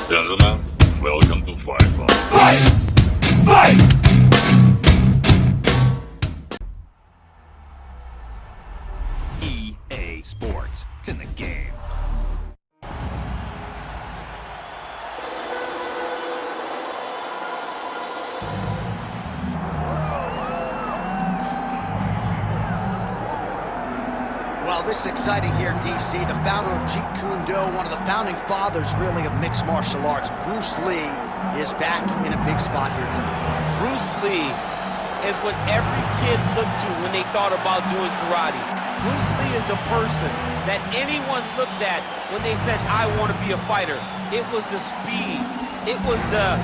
Gentlemen, welcome to Fight Club. Fight! Fight! EA Sports. It's in the game. Well, this is exciting here, DC. The founder of Jeet Kune Do, one of the founding fathers, really, of mixed martial arts, Bruce Lee, is back in a big spot here tonight. Bruce Lee is what every kid looked to when they thought about doing karate. Bruce Lee is the person that anyone looked at when they said, I want to be a fighter. It was the speed. It was the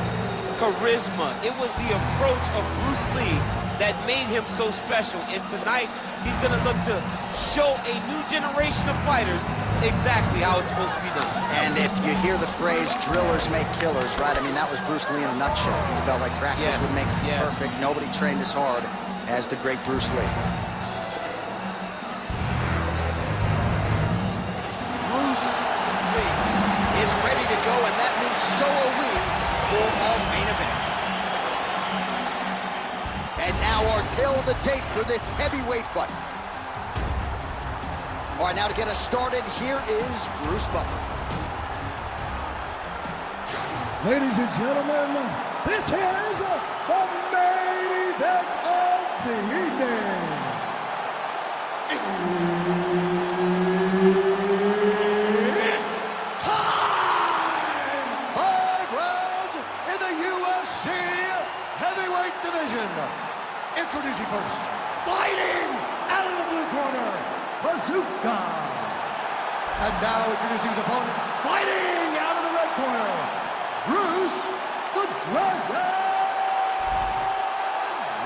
charisma. It was the approach of Bruce Lee that made him so special. And tonight, he's going to look to show a new generation of fighters exactly how it's supposed to be done. And if you hear the phrase, drillers make killers, right? I mean, that was Bruce Lee in a nutshell. He felt like practice would make perfect. Nobody trained as hard as the great Bruce Lee. Bruce Lee is ready to go, and that means so are we for our main event. And now our tail of the tape for this heavyweight fight. All right, now to get us started, here is Bruce Buffer. Ladies and gentlemen, this is the main event of the evening. It's time! 5 rounds in the UFC heavyweight division. Introducing first, fighting out of the blue corner, Bazooka. And now introducing his opponent, fighting out of the red corner, Bruce the Dragon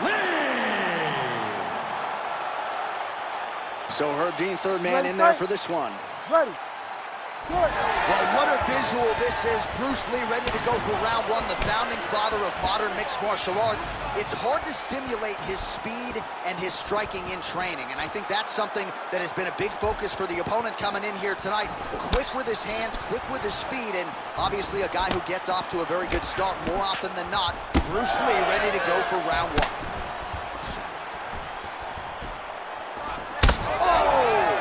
Lee. So Herb Dean, third man in there for this one. Ready. Well, what a visual this is. Bruce Lee ready to go for round one, the founding father of modern mixed martial arts. It's hard to simulate his speed and his striking in training, and I think that's something that has been a big focus for the opponent coming in here tonight. Quick with his hands, quick with his feet, and obviously a guy who gets off to a very good start more often than not. Bruce Lee ready to go for round one. Oh!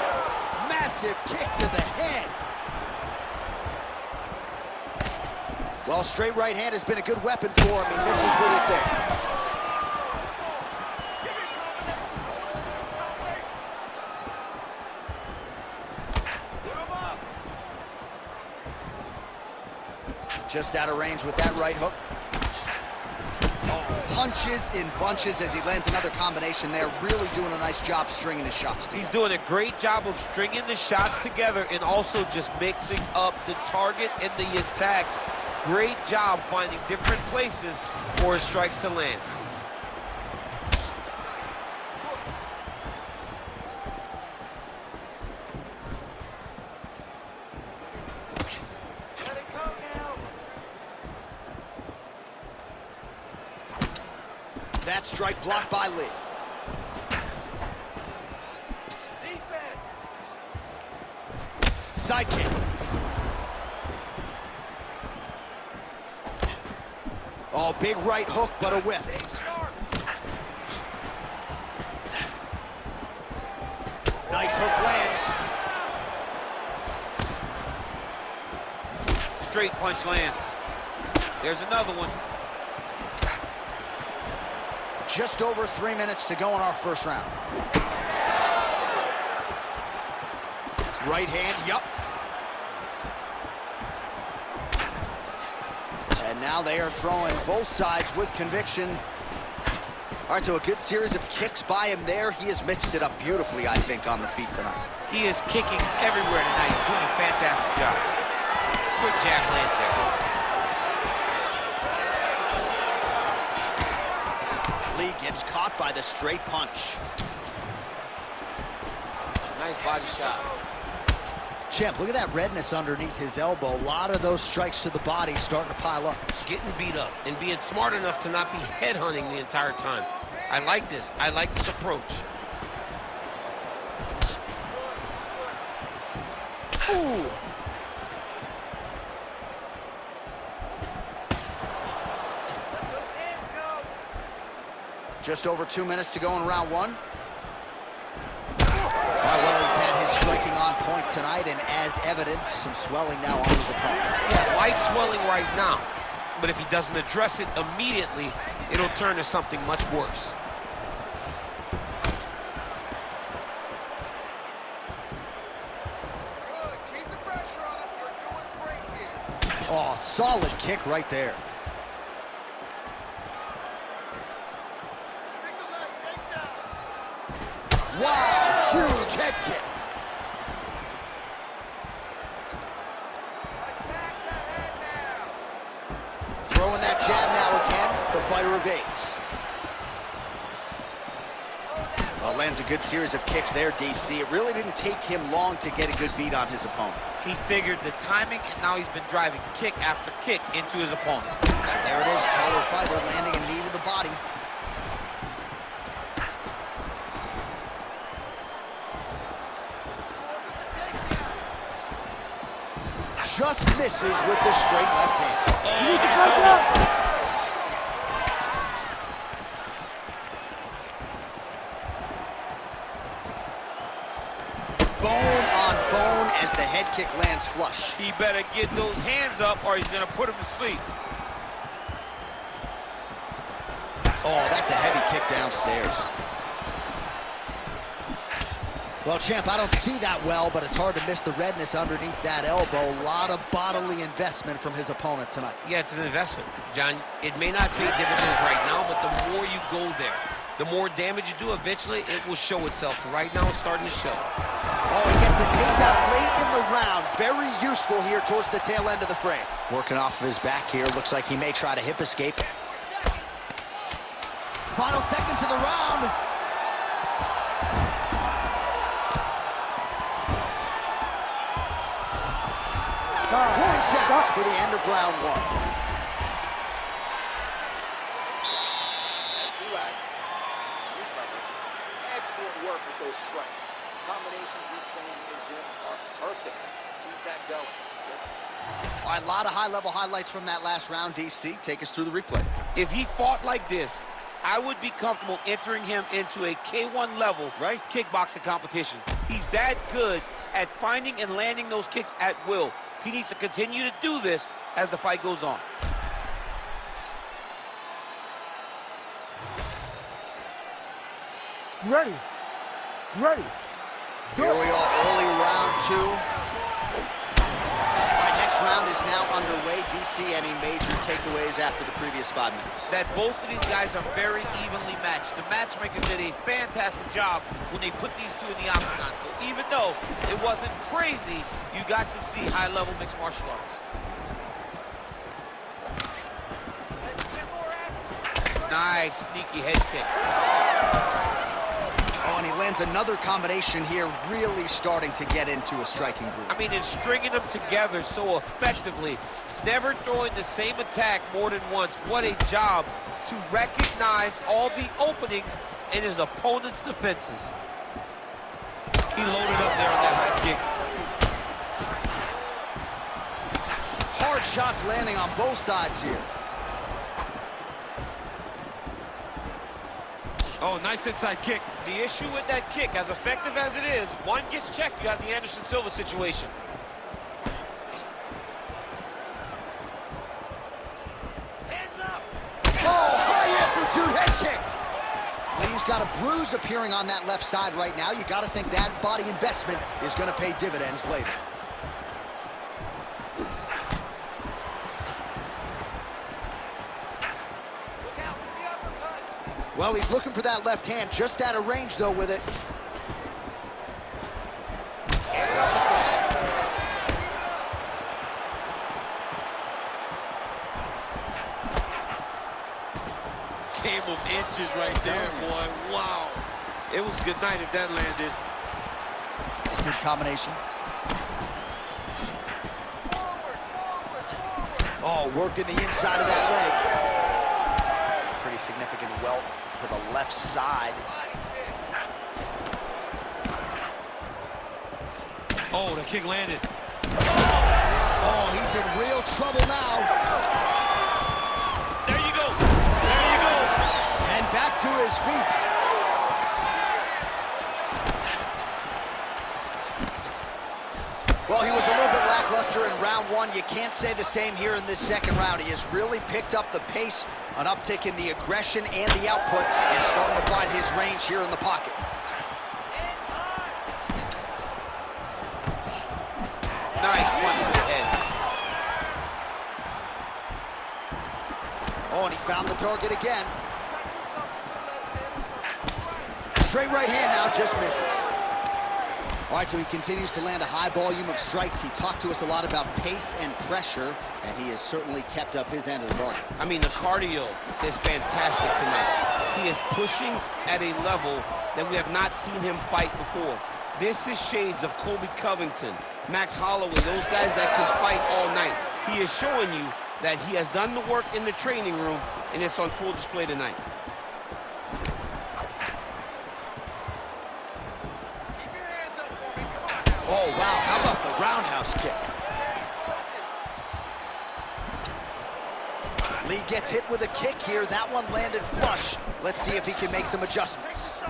Massive kick to the head. Well, straight right hand has been a good weapon for him. He misses with it there. Just out of range with that right hook. Oh, punches in bunches as he lands another combination there. Really doing a nice job stringing his shots together. He's doing a great job of stringing the shots together and also just mixing up the target and the attacks. Great job finding different places for his strikes to land. That strike blocked by Lee. Defense. Side kick. Oh, big right hook, but a whiff. Nice hook lands. Straight punch lands. There's another one. Just over 3 minutes to go in our first round. Right hand, yup. And now they are throwing both sides with conviction. All right, so a good series of kicks by him there. He has mixed it up beautifully, I think, on the feet tonight. He is kicking everywhere tonight. He's doing a fantastic job. Good jab lands there. Lee gets caught by the straight punch. Nice body shot. Champ, look at that redness underneath his elbow. A lot of those strikes to the body starting to pile up. Getting beat up and being smart enough to not be headhunting the entire time. I like this. I like this approach. Ooh! Just over 2 minutes to go in round one. Well, he's had his striking on point tonight, and as evidence, some swelling now on his opponent. Yeah, light swelling right now. But if he doesn't address it immediately, it'll turn to something much worse. Good. Keep the pressure on him. You're doing great here. Oh, solid kick right there. Single leg takedown. Wow, huge head kick. Attack the head now. Throwing that jab now again. The fighter evades. Well, lands a good series of kicks there, DC. It really didn't take him long to get a good beat on his opponent. He figured the timing, and now he's been driving kick after kick into his opponent. So there it is, taller fighter landing a knee with the body. Score with the takedown. Just misses with the straight left hand. Bone on bone as the head kick lands flush. He better get those hands up or he's gonna put him to sleep. Oh, that's a heavy kick downstairs. Well, champ, I don't see that well, but it's hard to miss the redness underneath that elbow. A lot of bodily investment from his opponent tonight. Yeah, it's an investment, John. It may not pay dividends right now, but the more you go there, the more damage you do, eventually it will show itself. Right now, it's starting to show. Oh, he gets the takedown late in the round. Very useful here towards the tail end of the frame. Working off of his back here. Looks like he may try to hip escape. Final seconds of the round. Points out for the end of round one. Relax. Recover. Excellent work with those strikes. Combinations we train in the gym are perfect. Keep that going. All right, a lot of high-level highlights from that last round, DC. Take us through the replay. If he fought like this, I would be comfortable entering him into a K1 level kickboxing competition. He's that good at finding and landing those kicks at will. He needs to continue to do this as the fight goes on. Ready. Ready. Here we are, early round two. All right, next round is now underway. DC, any major takeaways after the previous 5 minutes? That both of these guys are very evenly matched. The matchmaker did a fantastic job when they put these two in the octagon. So even though it wasn't crazy, you got to see high-level mixed martial arts. Nice, sneaky head kick. Oh, and he lands another combination here, really starting to get into a striking groove. I mean, it's stringing them together so effectively, never throwing the same attack more than once. What a job to recognize all the openings in his opponent's defenses. He loaded up there on that high kick. Hard shots landing on both sides here. Oh, nice inside kick. The issue with that kick, as effective as it is, one gets checked, you have the Anderson Silva situation. Hands up. Oh, high amplitude head kick. Lee's got a bruise appearing on that left side right now. You got to think that body investment is going to pay dividends later. Well, he's looking for that left hand, just out of range, though, with it. Game of inches right there, boy. Wow. It was good night if that landed. Good combination. Oh, working the inside of that leg. Pretty significant welt to the left side. Oh, the kick landed. Oh, he's in real trouble now. There you go. There you go. And back to his one. You can't say the same here in this second round. He has really picked up the pace, an uptick in the aggression and the output, and starting to find his range here in the pocket. Nice punch to the head. Oh, and he found the target again. Straight right hand now, just misses. All right, so he continues to land a high volume of strikes. He talked to us a lot about pace and pressure, and he has certainly kept up his end of the bargain. I mean, the cardio is fantastic tonight. He is pushing at a level that we have not seen him fight before. This is shades of Colby Covington, Max Holloway, those guys that can fight all night. He is showing you that he has done the work in the training room, and it's on full display tonight. Oh, wow, how about the roundhouse kick? Lee gets hit with a kick here. That one landed flush. Let's see if he can make some adjustments.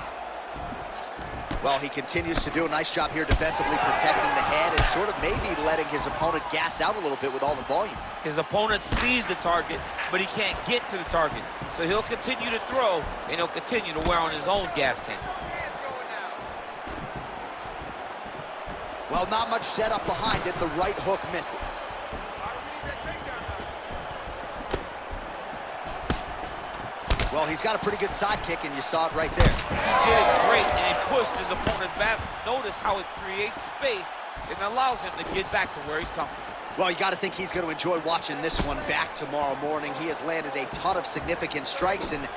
Well, he continues to do a nice job here defensively, protecting the head and sort of maybe letting his opponent gas out a little bit with all the volume. His opponent sees the target, but he can't get to the target. So he'll continue to throw, and he'll continue to wear on his own gas tank. Well, not much setup behind it. The right hook misses. Well, he's got a pretty good sidekick, and you saw it right there. He did it great, and he pushed his opponent back. Notice how it creates space and allows him to get back to where he's comfortable. Well, you got to think he's going to enjoy watching this one back tomorrow morning. He has landed a ton of significant strikes, and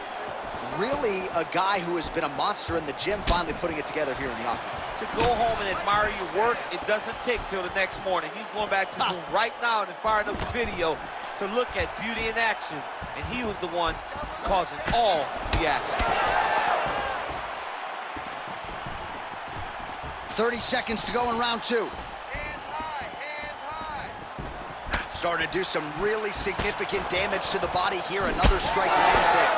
really a guy who has been a monster in the gym, finally putting it together here in the octagon. To go home and admire your work, it doesn't take till the next morning. He's going back to the room right now and firing up the video to look at beauty in action, and he was the one causing all the action. 30 seconds to go in round two. Hands high, hands high. Starting to do some really significant damage to the body here. Another strike lands there.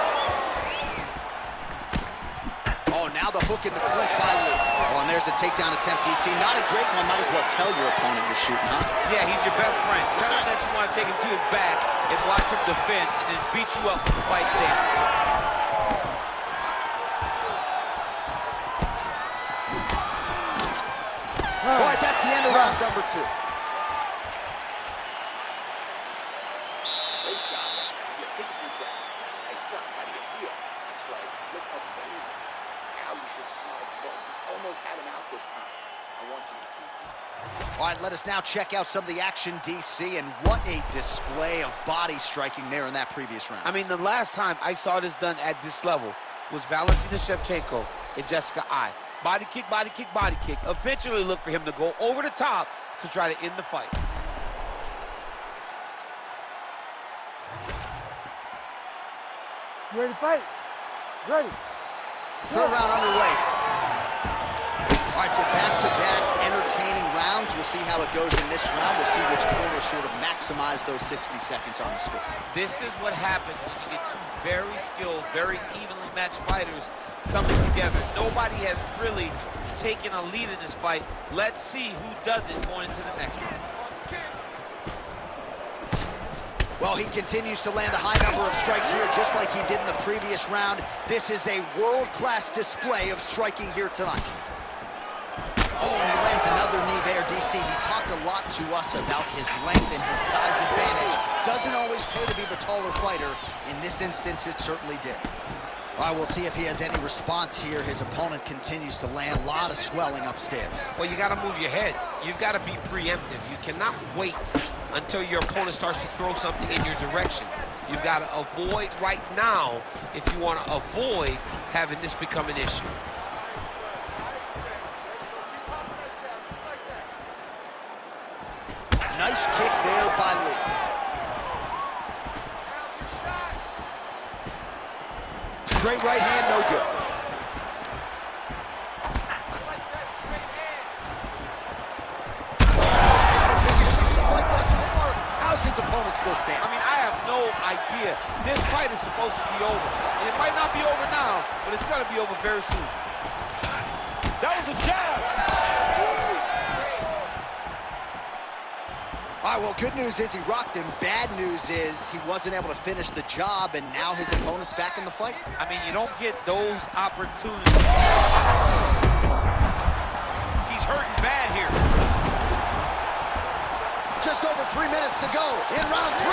Oh, now the hook in the clinch by Lee. Oh, and there's a takedown attempt, DC. Not a great one. Might as well tell your opponent you're shooting, huh? Yeah, he's your best friend. Tell him that you want to take him to his back and watch him defend and then beat you up when the fight's there. All right, that's the end of round number two. Great job. Yeah, take a deep breath. Nice job. How do you feel? That's right. Look amazing. Now you should smell blood. You almost had him out this time. I want you to keep it. All right, let us now check out some of the action, DC, and what a display of body striking there in that previous round. I mean, the last time I saw this done at this level was Valentina Shevchenko and Jessica Ai. Body kick, body kick, body kick. Eventually look for him to go over the top to try to end the fight. You ready to fight? Ready. Third round underway. All right, so back-to-back entertaining rounds. We'll see how it goes in this round. We'll see which corner sort of maximize those 60 seconds on the stick. This is what happens when you get two very skilled, very evenly matched fighters coming together. Nobody has really taken a lead in this fight. Let's see who does it going into the next round. Well, he continues to land a high number of strikes here, just like he did in the previous round. This is a world-class display of striking here tonight. Oh, and he lands another knee there, DC. He talked a lot to us about his length and his size advantage. Doesn't always pay to be the taller fighter. In this instance, it certainly did. All right, we'll see if he has any response here. His opponent continues to land a lot of swelling upstairs. Well, you got to move your head. You've got to be preemptive. You cannot wait until your opponent starts to throw something in your direction. You've got to avoid right now if you want to avoid having this become an issue. Nice kick there by Lee. Straight right hand, no good. How's his opponent still standing? I mean, I have no idea. This fight is supposed to be over. And it might not be over now, but it's going to be over very soon. That was a jab. All right, well, good news is he rocked him. Bad news is he wasn't able to finish the job, and now his opponent's back in the fight. I mean, you don't get those opportunities. He's hurting bad here. Just over 3 minutes to go in round 3.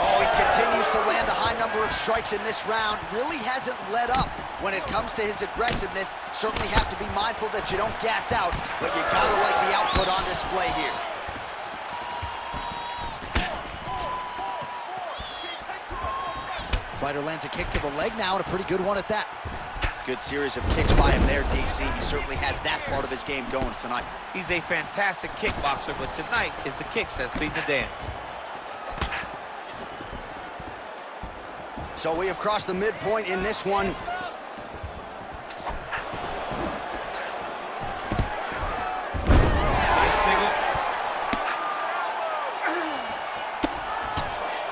Oh, he continues to land a high number of strikes in this round. Really hasn't let up when it comes to his aggressiveness. Certainly have to be mindful that you don't gas out, but you gotta like the output on display here. Fighter lands a kick to the leg now, and a pretty good one at that. Good series of kicks by him there, DC. He certainly has that part of his game going tonight. He's a fantastic kickboxer, but tonight is the kicks that lead the dance. So we have crossed the midpoint in this one. Nice single.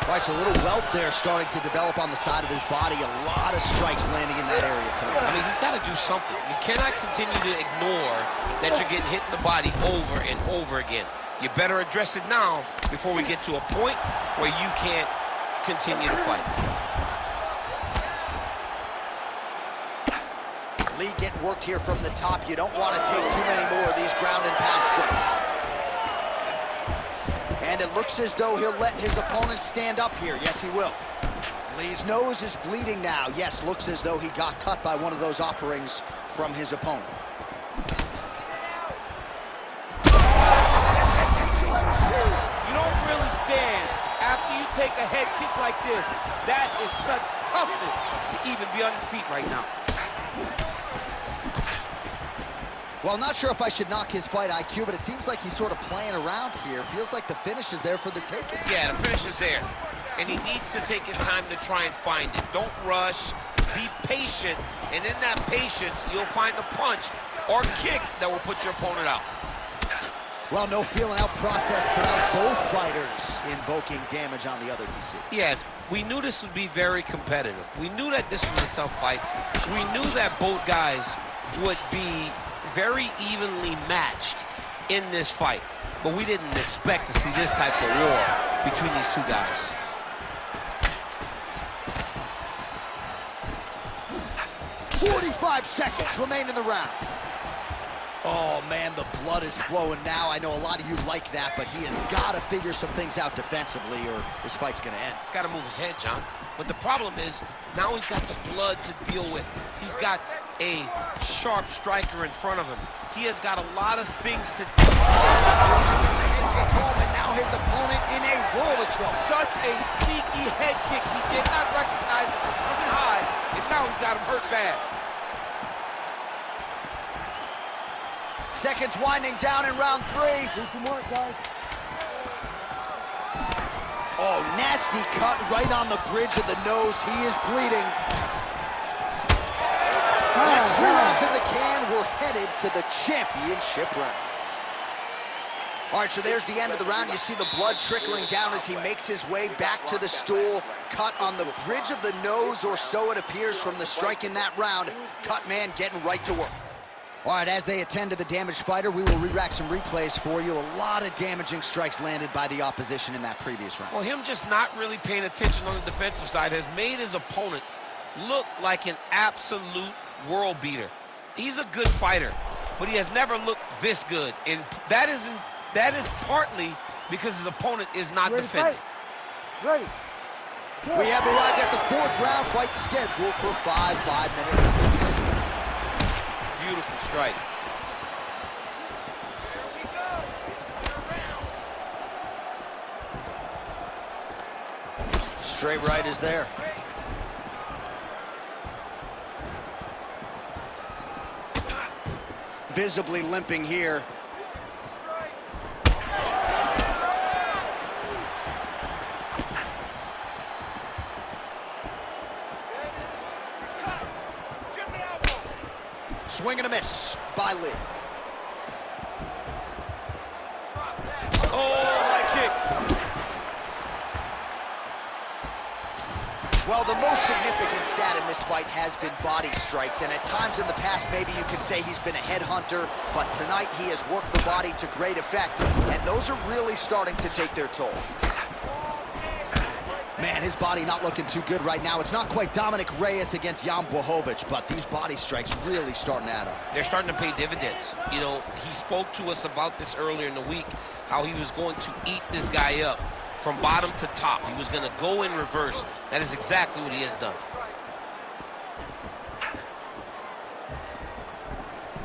All right, so a little wealth there starting to develop on the side of his body. A lot of strikes landing in that area tonight. I mean, he's got to do something. You cannot continue to ignore that you're getting hit in the body over and over again. You better address it now before we get to a point where you can't continue to fight. Lee getting worked here from the top. You don't want to take too many more of these ground and pound strikes. And it looks as though he'll let his opponent stand up here. Yes, he will. Lee's nose is bleeding now. Yes, looks as though he got cut by one of those offerings from his opponent. You don't really stand after you take a head kick like this. That is such toughness to even be on his feet right now. Well, not sure if I should knock his fight IQ, but it seems like he's sort of playing around here. Feels like the finish is there for the taking. Yeah, the finish is there. And he needs to take his time to try and find it. Don't rush. Be patient. And in that patience, you'll find a punch or kick that will put your opponent out. Well, no feeling out process tonight. Both fighters invoking damage on the other, DC. Yes, we knew this would be very competitive. We knew that this was a tough fight. We knew that both guys would be very evenly matched in this fight, but we didn't expect to see this type of war between these two guys. "45 seconds remain in the round." Oh man, the blood is flowing now. I know a lot of you like that, but he has got to figure some things out defensively or this fight's gonna end. He's got to move his head, John. But the problem is, now he's got the blood to deal with. He's got a sharp striker in front of him. He has got a lot of things to do. And now his opponent in a world of trouble. Such a sneaky head kick. He did not recognize it was coming high, and now he's got him hurt bad. Seconds winding down in round 3. Do some work, guys. Oh, nasty cut right on the bridge of the nose. He is bleeding. That's 3 rounds in the can. We're headed to the championship rounds. All right, so there's the end of the round. You see the blood trickling down as he makes his way back to the stool. Cut on the bridge of the nose, or so it appears from the strike in that round. Cut man getting right to work. All right, as they attend to the damaged fighter, we will re-rack some replays for you. A lot of damaging strikes landed by the opposition in that previous round. Well, him just not really paying attention on the defensive side has made his opponent look like an absolute world beater. He's a good fighter, but he has never looked this good. And that is partly because his opponent is not defending. Ready. We have arrived at the 4th round, fight scheduled for 5 5-minute rounds. Beautiful strike. Straight right is there. Visibly limping here. Swing and a miss by Lee. Oh, high kick. Well, the most significant stat in this fight has been body strikes, and at times in the past, maybe you could say he's been a headhunter, but tonight he has worked the body to great effect, and those are really starting to take their toll. Man, his body not looking too good right now. It's not quite Dominic Reyes against Jan Blachowicz, but these body strikes really starting to add up. They're starting to pay dividends. You know, he spoke to us about this earlier in the week, how he was going to eat this guy up from bottom to top. He was going to go in reverse. That is exactly what he has done.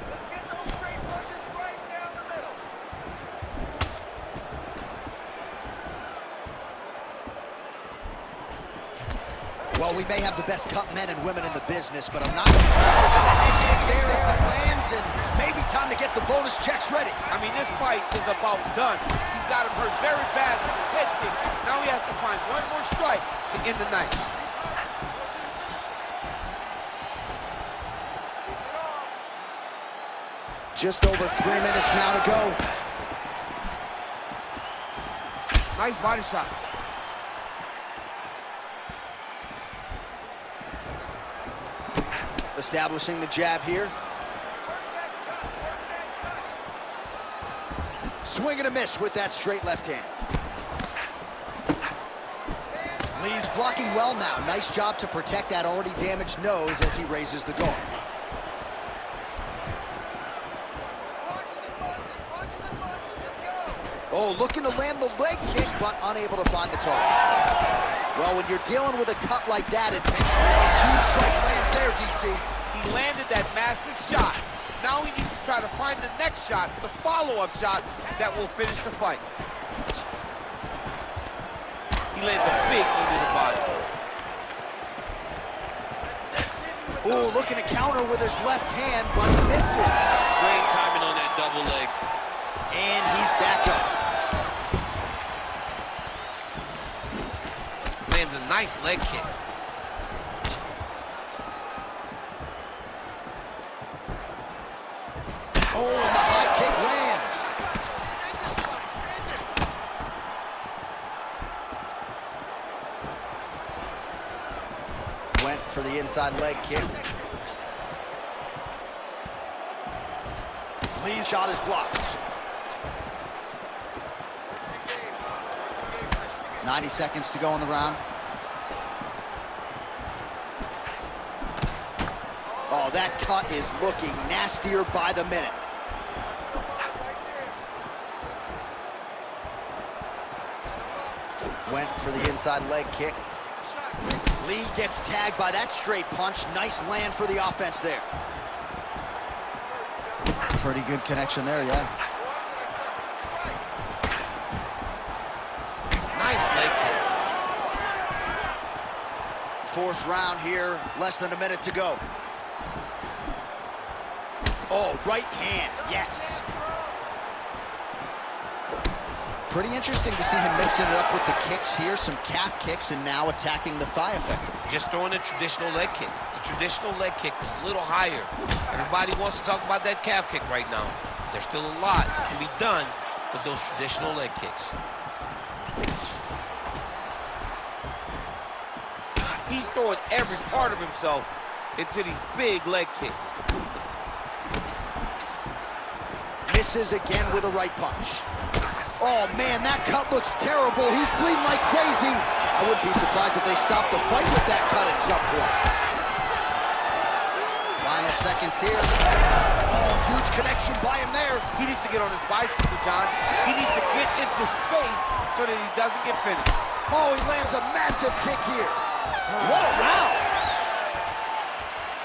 Let's get those straight punches right down the middle. Well, we may have the best cut men and women in the business, but I'm not going to the head kick there as he lands, and maybe time to get the bonus checks ready. I mean, this fight is about done. He's got him hurt very bad with his head kick. Now he has to find one more strike to end the night. Just over 3 minutes now to go. Nice body shot. Establishing the jab here. Swing and a miss with that straight left hand. Lee's blocking well now. Nice job to protect that already damaged nose as he raises the guard. Oh, looking to land the leg kick, but unable to find the target. Well, when you're dealing with a cut like that, a huge strike lands there, DC. He landed that massive shot. Now he needs to try to find the next shot, the follow-up shot that will finish the fight. He lands a big knee to the body. Oh, looking to counter with his left hand, but he misses. Great timing on that double leg. And he's back up. Lands a nice leg kick. Oh, and the high kick lands. Went for the inside leg kick. Lee's shot is blocked. 90 seconds to go in the round. Oh, that cut is looking nastier by the minute. Went for the inside leg kick. Lee gets tagged by that straight punch. Nice land for the offense there. Pretty good connection there, yeah. Nice leg kick. Fourth round here, less than a minute to go. Oh, right hand, yes. Pretty interesting to see him mixing it up with the kicks here, some calf kicks, and now attacking the thigh effect. Just throwing a traditional leg kick. The traditional leg kick was a little higher. Everybody wants to talk about that calf kick right now. There's still a lot that can be done with those traditional leg kicks. He's throwing every part of himself into these big leg kicks. Misses again with a right punch. Oh, man, that cut looks terrible. He's bleeding like crazy. I wouldn't be surprised if they stopped the fight with that cut at some point. Final seconds here. Oh, huge connection by him there. He needs to get on his bicycle, John. He needs to get into space so that he doesn't get finished. Oh, he lands a massive kick here. What a round.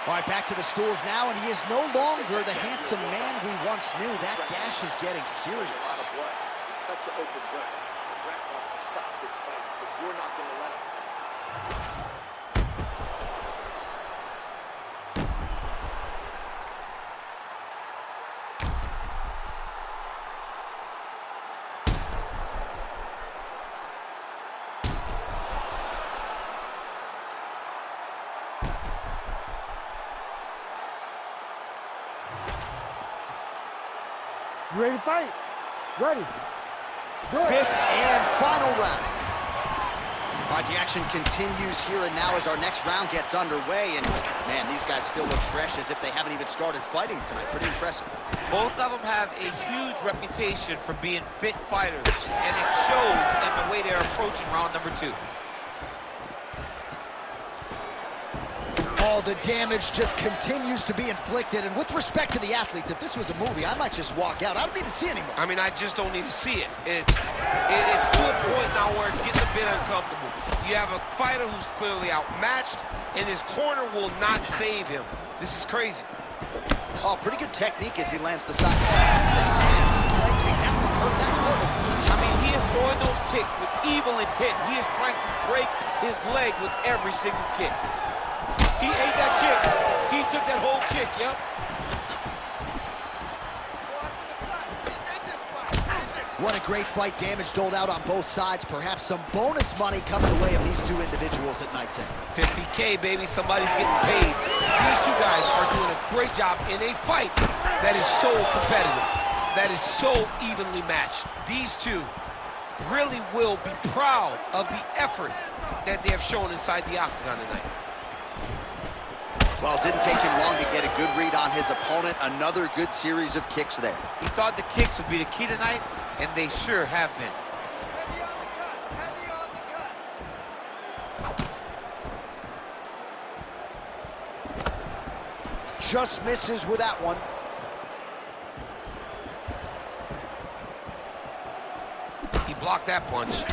All right, back to the stools now, and he is no longer the handsome man we once knew. That gash is getting serious. Cut your open gut. Brett wants to stop this fight, but you're not going to let him. You ready to fight? Ready. Fifth and final round. All right, the action continues here and now as our next round gets underway. And, man, these guys still look fresh as if they haven't even started fighting tonight. Pretty impressive. Both of them have a huge reputation for being fit fighters, and it shows in the way they're approaching round number 2. Oh, the damage just continues to be inflicted. And with respect to the athletes, if this was a movie, I might just walk out. I don't need to see anymore. I mean, I just don't need to see it. It's to a point now where it's getting a bit uncomfortable. You have a fighter who's clearly outmatched, and his corner will not save him. This is crazy. Oh, pretty good technique as he lands the side. Just the nasty leg kick. That one hurt. That's good. I mean, he is throwing those kicks with evil intent. He is trying to break his leg with every single kick. He ate that kick. He took that whole kick, yep. What a great fight. Damage doled out on both sides. Perhaps some bonus money coming the way of these two individuals at night's end. 50K, baby. Somebody's getting paid. These two guys are doing a great job in a fight that is so competitive, that is so evenly matched. These two really will be proud of the effort that they have shown inside the octagon tonight. Well, it didn't take him long to get a good read on his opponent. Another good series of kicks there. He thought the kicks would be the key tonight, and they sure have been. Heavy on the cut. Heavy on the cut. Just misses with that one. He blocked that punch.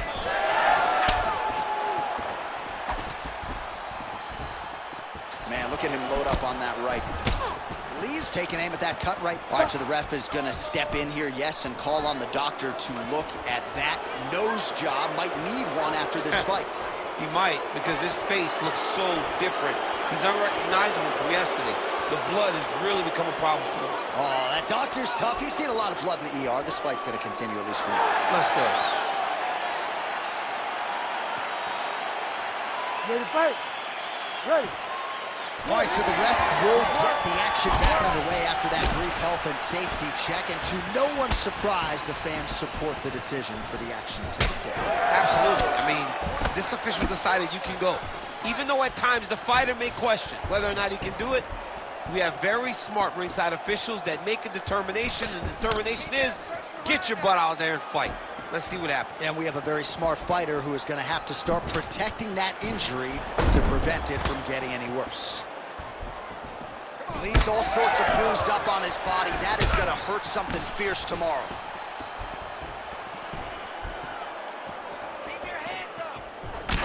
Man, look at him load up on that right. Lee's taking aim at that cut right. All right, so the ref is going to step in here, yes, and call on the doctor to look at that nose job. Might need one after this fight. He might, because his face looks so different. He's unrecognizable from yesterday. The blood has really become a problem for him. Oh, that doctor's tough. He's seen a lot of blood in the ER. This fight's going to continue, at least for now. Let's go. Ready to fight? Ready. All right, so the ref will get the action back underway after that brief health and safety check. And to no one's surprise, the fans support the decision for the action to continue. Absolutely. I mean, this official decided you can go. Even though at times the fighter may question whether or not he can do it, we have very smart ringside officials that make a determination, and the determination is get your butt out there and fight. Let's see what happens. And we have a very smart fighter who is going to have to start protecting that injury to prevent it from getting any worse. Leaves all sorts of bruised up on his body. That is going to hurt something fierce tomorrow. Keep your hands up.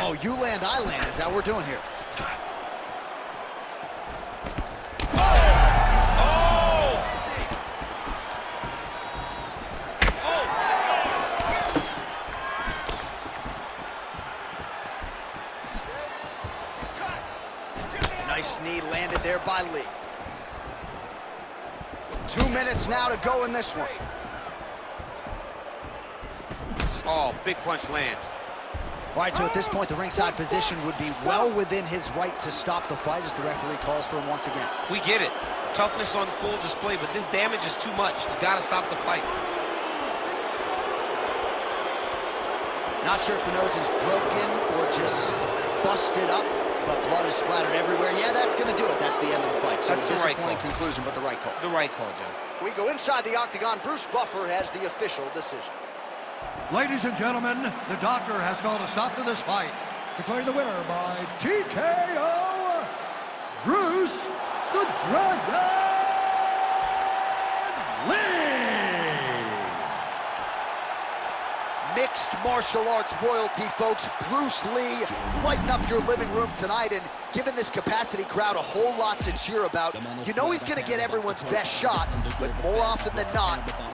Oh, you land, I land. Is that what we're doing here? Nice knee landed there by Lee. 2 minutes now to go in this one. Oh, big punch lands. All right, so at this point, the ringside position would be well within his right to stop the fight as the referee calls for him once again. We get it. Toughness on full display, but this damage is too much. You gotta stop the fight. Not sure if the nose is broken or just busted up, but blood is splattered everywhere. Yeah, that's going to do it. That's the end of the fight. So That's the right disappointing call. conclusion, but the right call. The right call, John. We go inside the octagon. Bruce Buffer has the official decision. Ladies and gentlemen, the doctor has called a stop to this fight, declaring the winner by TKO, Bruce the Dragon Lee. Mixed martial arts royalty, folks. Bruce Lee, lighten up your living room tonight and giving this capacity crowd a whole lot to cheer about. You know he's going to get everyone's best shot, but more often than not,